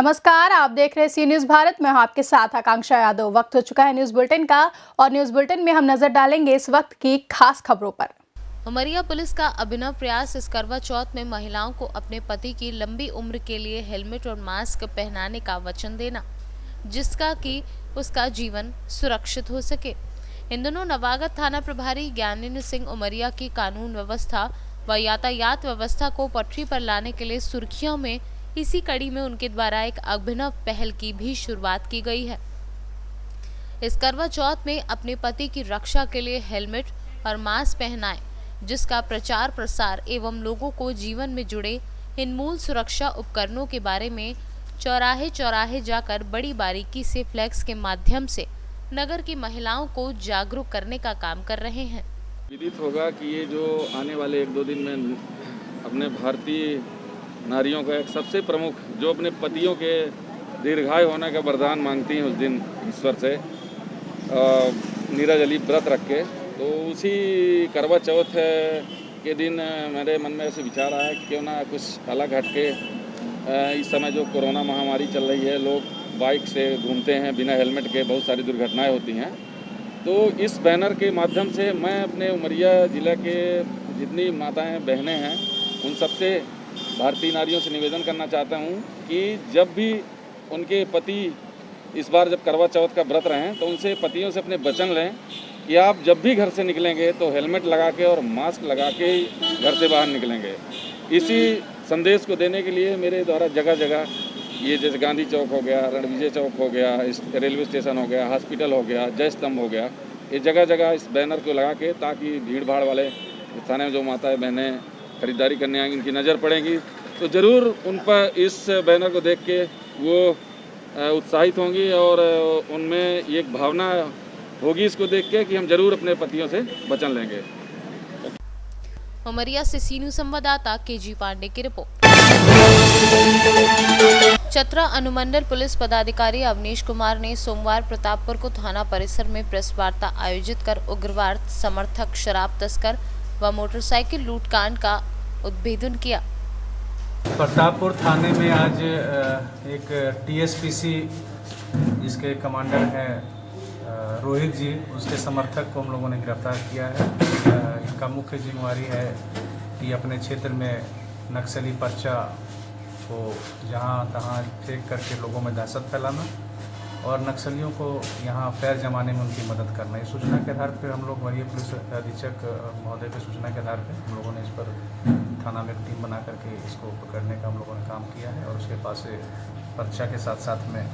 नमस्कार, आप देख रहे हैं सी न्यूज भारत। मैं हूं आपके साथ आकांक्षा यादव। वक्त हो चुका है न्यूज बुलेटिन का और न्यूज बुलेटिन में हम नजर डालेंगे इस वक्त की खास खबरों पर। उमरिया पुलिस का अभिनव प्रयास इस करवा चौथ में महिलाओं को अपने पति की लंबी उम्र के लिए हेलमेट और मास्क पहनाने का वचन देना, जिसका कि उसका जीवन सुरक्षित हो सके। इन दिनों नवागत थाना प्रभारी ज्ञानेंद्र सिंह उमरिया की कानून व्यवस्था व यातायात व्यवस्था को पटरी पर लाने के लिए सुर्खियों में। इसी कड़ी में उनके द्वारा एक अभिनव पहल की भी शुरुआत की गई है। इस करवा चौथ में अपने पति की रक्षा के लिए हेलमेट और मास्क पहनाएं, जिसका प्रचार प्रसार एवं लोगों को जीवन में जुड़े इन मूल सुरक्षा उपकरणों के बारे में चौराहे चौराहे जाकर बड़ी बारीकी से फ्लैक्स के माध्यम से नगर की महिलाओं को जागरूक करने का काम कर रहे हैं। विदित होगा कि ये जो आने वाले 1-2 दिन में अपने भारतीय नारियों का एक सबसे प्रमुख, जो अपने पतियों के दीर्घायु होने का वरदान मांगती हैं उस दिन ईश्वर से, नीरज अली व्रत रख के, तो उसी करवा चौथ के दिन मेरे मन में ऐसे विचार आया कि क्यों ना कुछ अलग हट के, इस समय जो कोरोना महामारी चल रही है, लोग बाइक से घूमते हैं बिना हेलमेट के, बहुत सारी दुर्घटनाएं होती हैं। तो इस बैनर के माध्यम से मैं अपने उमरिया ज़िला के जितनी माताएं बहनें हैं उन सबसे, भारतीय नारियों से निवेदन करना चाहता हूं कि जब भी उनके पति इस बार जब करवा चौथ का व्रत रहें तो उनसे पतियों से अपने वचन लें कि आप जब भी घर से निकलेंगे तो हेलमेट लगा के और मास्क लगा के ही घर से बाहर निकलेंगे। इसी संदेश को देने के लिए मेरे द्वारा जगह जगह, ये जैसे गांधी चौक हो गया, रणविजय चौक हो गया, रेलवे स्टेशन हो गया, हॉस्पिटल हो गया, जय स्तंभ हो गया, ये जगह जगह इस बैनर को लगा के, ताकि भीड़ भाड़ वाले स्थान में जो माताएं बहनें खरीदारी करने आएंगी, इनकी नज़र पड़ेगी तो ज़रूर उन पर इस बैनर को देख के वो उत्साहित होंगी और उनमें एक भावना होगी इसको देख के कि हम ज़रूर अपने पतियों से वचन लेंगे। उमरिया से सी न्यूज संवाददाता केजी पांडे की रिपोर्ट। चतरा अनुमंडल पुलिस पदाधिकारी अवनीश कुमार ने सोमवार प्रतापपुर को थाना परिसर में प्रेस वार्ता आयोजित कर उग्रवाद समर्थक, शराब तस्कर व मोटरसाइकिल लूटकांड का उद्भेदन किया। प्रतापपुर थाने में आज एक टीएसपीसी, जिसके कमांडर हैं रोहित जी, उसके समर्थक को हम लोगों ने गिरफ्तार किया है। इनका मुख्य जिम्मेवारी है कि अपने क्षेत्र में नक्सली पर्चा को जहां तहां फेंक करके लोगों में दहशत फैलाना और नक्सलियों को यहाँ पैर जमाने में उनकी मदद करना। इस सूचना के आधार पर हम लोग, वरीय पुलिस अधीक्षक महोदय की सूचना के आधार पर हम लोगों ने इस पर थाना में टीम बना करके इसको पकड़ने का हम लोगों ने काम किया है। और उसके पास से पर्चा के साथ साथ में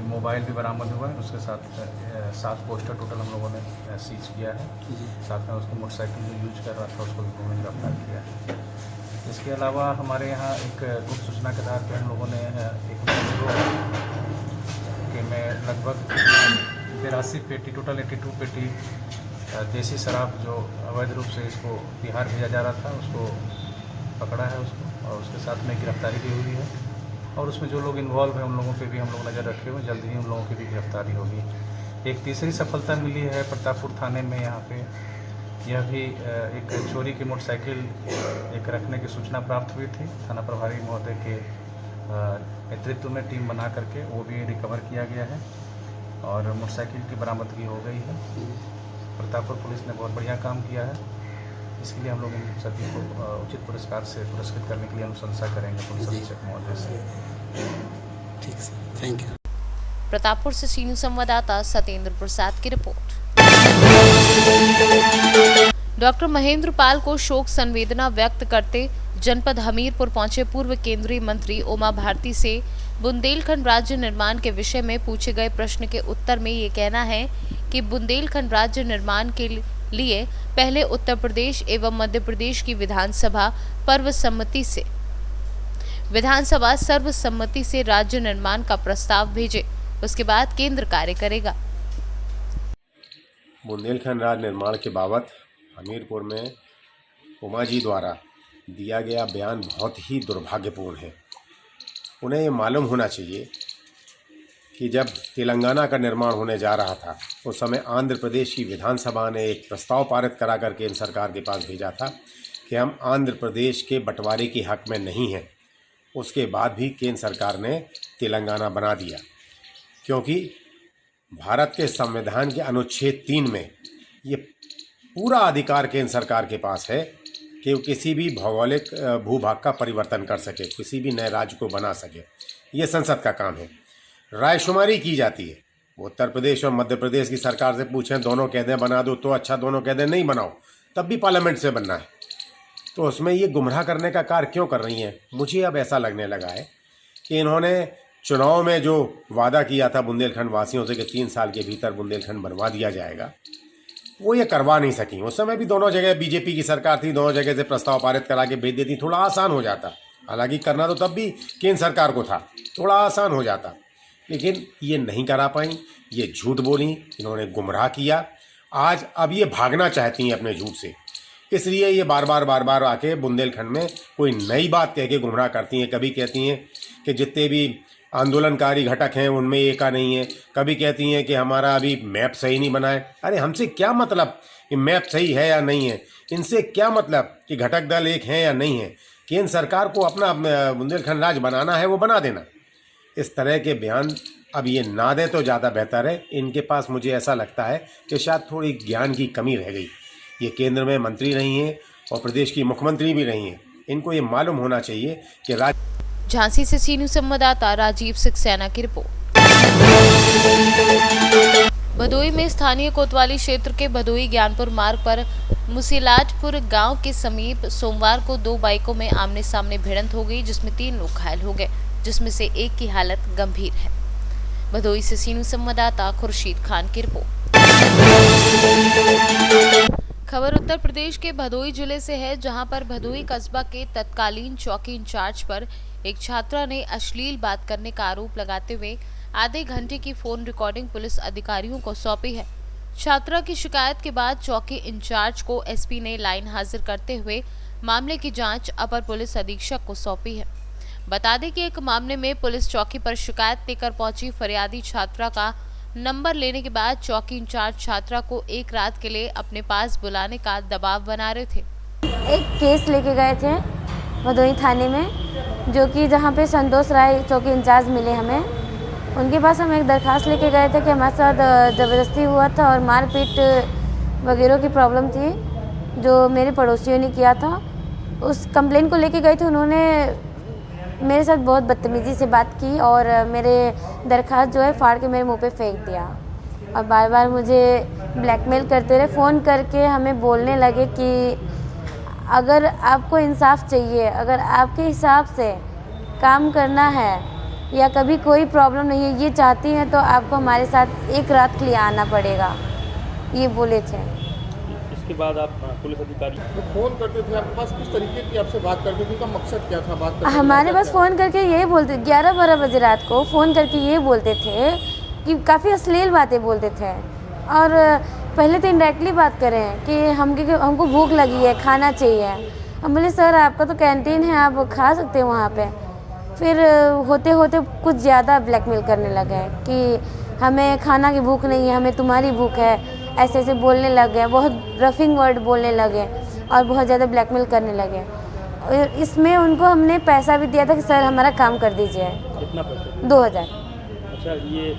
मोबाइल भी बरामद हुआ है। उसके साथ 7 पोस्टर टोटल हम लोगों ने सीज किया है। साथ में उसकी मोटरसाइकिल जो यूज कर रहा था उसको भी हम लोगों ने गिरफ्तार किया है। इसके अलावा हमारे यहाँ एक गुप्त सूचना के आधार पर हम लोगों ने एक में लगभग 82 पेटी, टोटल 82 पेटी देसी शराब जो अवैध रूप से इसको बिहार भेजा जा रहा था, उसको पकड़ा है उसको, और उसके साथ में गिरफ्तारी भी हुई है। और उसमें जो लोग इन्वॉल्व हैं उन लोगों पे भी हम लोग नज़र रखे हुए, जल्द ही उन लोगों की भी गिरफ्तारी होगी। एक तीसरी सफलता मिली है प्रतापपुर थाने में। यहाँ पे यह भी एक चोरी की मोटरसाइकिल एक रखने की सूचना प्राप्त हुई थी। थाना प्रभारी महोदय के नेतृत्व में टीम बना करके वो भी रिकवर किया गया है और मोटरसाइकिल की बरामदगी हो गई है। प्रतापपुर पुलिस ने बहुत बढ़िया काम किया है। इसके लिए हम लोग इन सभी को उचित पुरस्कार से पुरस्कृत करने के लिए अनुशंसा करेंगे पुलिस अधीक्षक महोदय से। ठीक है, थैंक यू। प्रतापपुर से सी न्यूज संवाददाता सत्येंद्र प्रसाद की रिपोर्ट। डॉक्टर महेंद्र पाल को शोक संवेदना व्यक्त करते जनपद हमीरपुर पहुंचे पूर्व केंद्रीय मंत्री उमा भारती से बुंदेलखंड राज्य निर्माण के विषय में पूछे गए प्रश्न के उत्तर में ये कहना है कि बुंदेलखंड राज्य निर्माण के लिए पहले उत्तर प्रदेश एवं मध्य प्रदेश की विधानसभा सर्वसम्मति से राज्य निर्माण का प्रस्ताव भेजे, उसके बाद केंद्र कार्य करेगा। बुंदेलखंड राज्य निर्माण के बाबत हमीरपुर में उमा जी द्वारा दिया गया बयान बहुत ही दुर्भाग्यपूर्ण है। उन्हें ये मालूम होना चाहिए कि जब तेलंगाना का निर्माण होने जा रहा था उस समय आंध्र प्रदेश की विधानसभा ने एक प्रस्ताव पारित करा करके इन सरकार के पास भेजा था कि हम आंध्र प्रदेश के बंटवारे के हक में नहीं हैं। उसके बाद भी केंद्र सरकार ने तेलंगाना बना दिया, क्योंकि भारत के संविधान के अनुच्छेद 3 में ये पूरा अधिकार केंद्र सरकार के पास है कि वो किसी भी भौगोलिक भूभाग का परिवर्तन कर सके, किसी भी नए राज्य को बना सके। ये संसद का काम है। रायशुमारी की जाती है। उत्तर प्रदेश और मध्य प्रदेश की सरकार से पूछें, दोनों कह दें बना दो तो अच्छा, दोनों कह दें नहीं बनाओ, तब भी पार्लियामेंट से बनना है। तो उसमें ये गुमराह करने का कार्य क्यों कर रही हैं? मुझे अब ऐसा लगने लगा है कि इन्होंने चुनाव में जो वादा किया था बुंदेलखंड वासियों से कि 3 साल के भीतर बुंदेलखंड बनवा दिया जाएगा, वो ये करवा नहीं सकी। उस समय भी दोनों जगह बीजेपी की सरकार थी, दोनों जगह से प्रस्ताव पारित करा के भेज देती, थोड़ा आसान हो जाता। हालांकि करना तो तब भी केंद्र सरकार को था, थोड़ा आसान हो जाता, लेकिन ये नहीं करा पाई। ये झूठ बोली, इन्होंने गुमराह किया। आज अब ये भागना चाहती हैं अपने झूठ से, इसलिए ये बार बार आके बुंदेलखंड में कोई नई बात कह के गुमराह करती हैं। कभी कहती हैं कि जितने भी आंदोलनकारी घटक हैं उनमें एक का नहीं है, कभी कहती हैं कि हमारा अभी मैप सही नहीं बना है। अरे हमसे क्या मतलब कि मैप सही है या नहीं है, इनसे क्या मतलब कि घटक दल एक हैं या नहीं है। केंद्र सरकार को अपना बुंदेलखंड राज्य बनाना है, वो बना देना। इस तरह के बयान अब ये ना दें तो ज़्यादा बेहतर है। इनके पास मुझे ऐसा लगता है कि शायद थोड़ी ज्ञान की कमी रह गई। ये केंद्र में मंत्री नहीं है और प्रदेश की मुख्यमंत्री भी नहीं है। इनको ये मालूम होना चाहिए कि झांसी से सी न्यूज संवाददाता राजीव सक्सेना की रिपोर्ट। भदोई में स्थानीय कोतवाली क्षेत्र के भदोई ज्ञानपुर मार्ग पर मुसीलाटपुर गांव के समीप सोमवार को 2 बाइकों में आमने सामने भिड़ंत हो गई, जिसमें 3 लोग घायल हो गए, जिसमें से एक की हालत गंभीर है। भदोई से सी न्यूज संवाददाता खुर्शीद खान की रिपोर्ट। खबर उत्तर प्रदेश के भदोई जिले से है, जहां पर भदोई कस्बा के तत्कालीन चौकी इंचार्ज पर एक छात्रा ने अश्लील बात करने का आरोप लगाते हुए आधे घंटे की फोन रिकॉर्डिंग पुलिस अधिकारियों को सौंपी है। छात्रा की शिकायत के बाद चौकी इंचार्ज को एसपी ने लाइन हाजिर करते हुए मामले की जांच अपर पुलिस अधीक्षक को सौंपी है। बता दें कि एक मामले में पुलिस चौकी पर शिकायत लेकर पहुंची फरियादी छात्रा का नंबर लेने के बाद चौकी इंचार्ज छात्रा को एक रात के लिए अपने पास बुलाने का दबाव बना रहे थे। एक केस लेके गए थे भदोई थाने में, जो कि जहाँ पे संतोष राय चौकी इंचार्ज मिले हमें। उनके पास हम एक दरखास्त लेके गए थे कि हमारे साथ ज़बरदस्ती हुआ था और मारपीट वगैरह की प्रॉब्लम थी जो मेरे पड़ोसियों ने किया था। उस कंप्लेन को लेके गए थे। उन्होंने मेरे साथ बहुत बदतमीज़ी से बात की और मेरे दरखास्त जो है फाड़ के मेरे मुंह पे फेंक दिया और बार बार मुझे ब्लैकमेल करते रहे। फ़ोन करके हमें बोलने लगे कि अगर आपको इंसाफ चाहिए, अगर आपके हिसाब से काम करना है या कभी कोई प्रॉब्लम नहीं है, ये चाहती हैं तो आपको हमारे साथ एक रात के लिए आना पड़ेगा, ये बोले थे। इसके बाद आप पुलिस अधिकारी तो फ़ोन करते थे आपके पास, किस तरीके की आपसे बात करते थे, उनका मकसद क्या था बात करने का? हमारे पास फ़ोन करके यही बोलते, 11-12 बजे रात को फ़ोन करके ये बोलते थे कि काफ़ी अश्लील बातें बोलते थे। और पहले तो इनडायरेक्टली बात करें कि हमको भूख लगी है, खाना चाहिए। हम बोले सर आपका तो कैंटीन है, आप खा सकते हैं वहाँ पे। फिर होते होते कुछ ज़्यादा ब्लैकमेल करने लगे कि हमें खाना की भूख नहीं है, हमें तुम्हारी भूख है, ऐसे ऐसे बोलने लगे। बहुत रफिंग वर्ड बोलने लगे और बहुत ज़्यादा ब्लैकमेल करने लगे। इसमें उनको हमने पैसा भी दिया था कि सर हमारा काम कर दीजिए। कितना पैसा? 2000। अच्छा, ये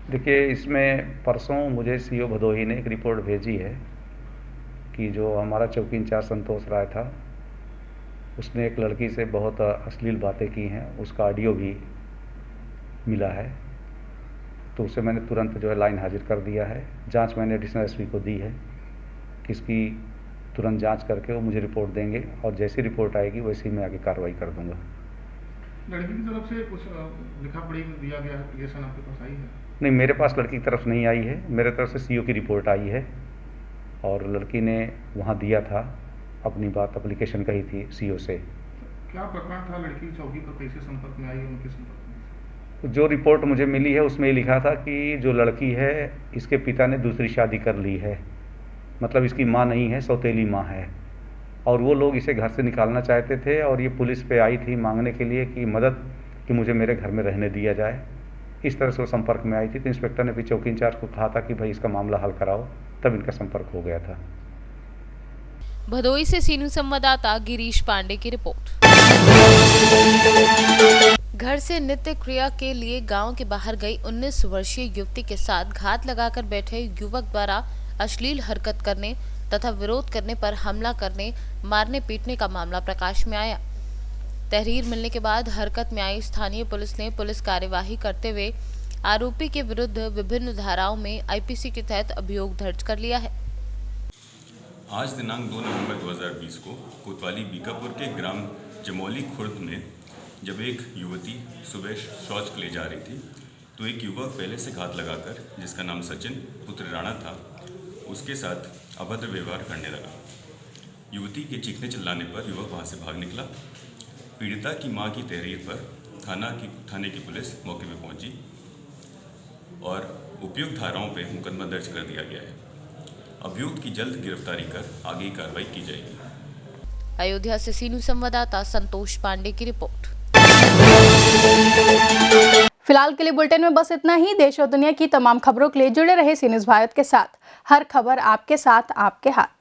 देखिए, इसमें परसों मुझे सीओ भदोही ने एक रिपोर्ट भेजी है कि जो हमारा चौकी इंचार्ज संतोष राय था, उसने एक लड़की से बहुत अश्लील बातें की हैं, उसका ऑडियो भी मिला है। तो उसे मैंने तुरंत जो है लाइन हाजिर कर दिया है। जांच मैंने एडिशनल एसपी को दी है कि इसकी तुरंत जांच करके वो मुझे रिपोर्ट देंगे और जैसी रिपोर्ट आएगी वैसी मैं आगे कार्रवाई कर दूंगा। लड़की की तरफ से कुछ लिखा पढ़ी दिया गया एप्लीकेशन आपके पास आई है? नहीं, मेरे पास लड़की की तरफ नहीं आई है। मेरे तरफ से सीओ की रिपोर्ट आई है और लड़की ने वहाँ दिया था अपनी बात, एप्लीकेशन कही थी सीओ से। क्या प्रकरण था? लड़की चौकी पर कैसे संपर्क में आई, उनके संपर्क में? जो रिपोर्ट मुझे मिली है उसमें लिखा था कि जो लड़की है इसके पिता ने दूसरी शादी कर ली है, मतलब इसकी माँ नहीं है, सौतेली माँ है, और वो लोग इसे घर से निकालना चाहते थे और ये पुलिस पे आई थी मांगने के लिए कि मदद, कि मुझे मेरे घर में रहने दिया जाए। इस तरह से वो संपर्क में आई थी। तो इंस्पेक्टर ने भी चौकी इंचार्ज को कहा था कि भाई इसका मामला हल कराओ, तब इनका संपर्क हो गया था। भदोई से सी न्यूज संवाददाता गिरीश पांडे की रिपोर्ट। घर से नित्य क्रिया के लिए गांव के बाहर गई 19 वर्षीय युवती के साथ घात लगाकर बैठे युवक द्वारा अश्लील हरकत करने तथा विरोध करने पर हमला करने, मारने पीटने का मामला प्रकाश में आया। तहरीर मिलने के बाद हरकत में आई स्थानीय पुलिस ने पुलिस कार्यवाही करते हुए आरोपी के विरुद्ध विभिन्न धाराओं में आईपीसी के तहत अभियोग दर्ज कर लिया है। आज दिनांक 2 नवंबर 2020 को कोतवाली बीकापुर के ग्राम जमौली खुर्द में जब एक युवती सुबह शौच के लिए जा रही थी तो एक युवक पहले से घात लगाकर, जिसका नाम सचिन पुत्र राणा था, उसके साथ अभद्र व्यवहार करने लगा। युवती के चीखने चिल्लाने पर युवक वहां से भाग निकला। पीड़िता की मां की तहरीर पर थाने की पुलिस मौके पर पहुंची और उपयुक्त धाराओं पर मुकदमा दर्ज कर दिया गया है। अभियुक्त की जल्द गिरफ्तारी कर आगे की कार्रवाई की जाएगी। अयोध्या से सीनू संवाददाता संतोष पांडे की रिपोर्ट। फिलहाल के लिए बुलेटिन में बस इतना ही। देश और दुनिया की तमाम खबरों के लिए जुड़े रहे सी न्यूज़ भारत के साथ। हर खबर आपके साथ, आपके हाथ।